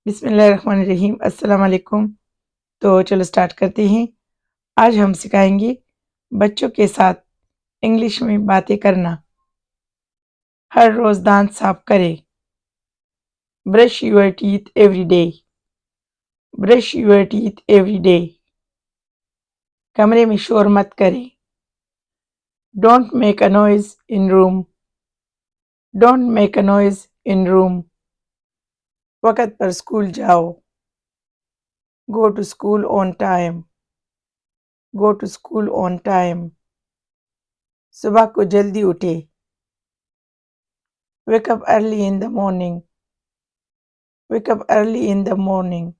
बिस्मिल्लाहिर्रहमानिर्रहीम अस्सलाम वालेकुम। तो चलो स्टार्ट करते हैं। आज हम सिखाएंगे बच्चों के साथ इंग्लिश में बातें करना। हर रोज दांत साफ करें। Brush your teeth every day. Brush your teeth every day. कमरे में शोर मत करें। Don't make a noise in room. Don't make a noise in room. वक्त पर स्कूल जाओ। Go to school on time. Go to school on time. सुबह को जल्दी उठे। Wake up early in the morning. Wake up early in the morning.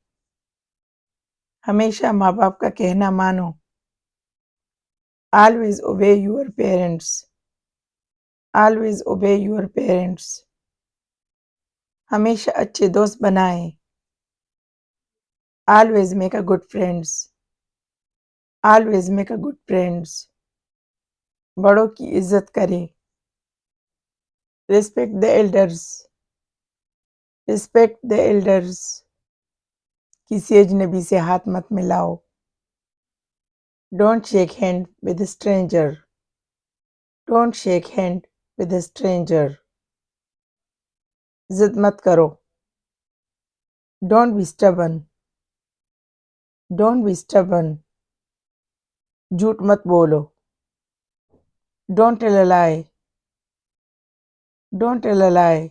हमेशा माँ बाप का कहना मानो। Always obey your parents. Always obey your parents. हमेशा अच्छे दोस्त बनाएं। Always make a good friends. Always make a good friends. बड़ों की इज्जत करें। Respect the elders. Respect the elders. किसी अजनबी से हाथ मत मिलाओ। Don't shake hand with a stranger. Don't shake hand with a stranger. जिद मत करो। Don't be stubborn. Don't be stubborn. झूठ मत बोलो। Don't tell a lie. Don't tell a lie.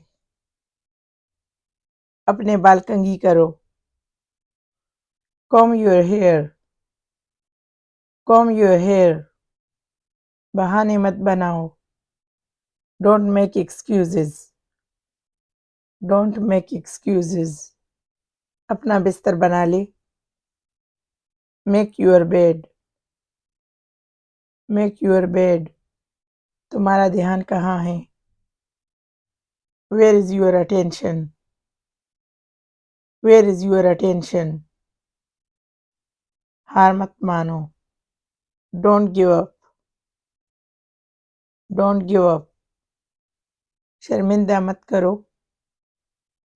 अपने बाल कंघी करो। Comb your hair. Comb your hair. बहाने मत बनाओ। Don't make excuses. Don't make excuses. अपना बिस्तर बना ले। Make your bed. Make your bed. तुम्हारा ध्यान कहाँ है? Where is your attention? Where is your attention? हार मत मानो। Don't give up. Don't give up. शर्मिंदा मत करो।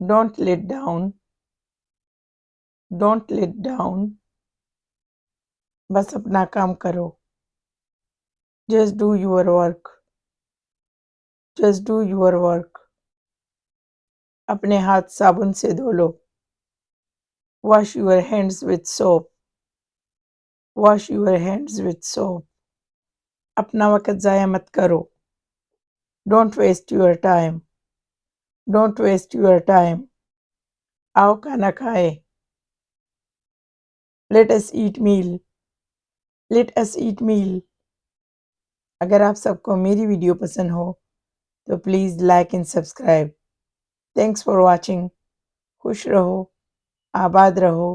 Don't let down. Don't let down. बस अपना काम करो। Just do your work. Just do your work. अपने हाथ साबुन से धो लो। Wash your hands with soap. Wash your hands with soap. अपना वक्त ज़ाया मत करो। Don't waste your time. Don't waste your time. आओ खाना खाए। Let us eat meal. Let us eat meal. अगर आप सबको मेरी वीडियो पसंद हो तो please like and subscribe. Thanks for watching. खुश रहो, आबाद रहो।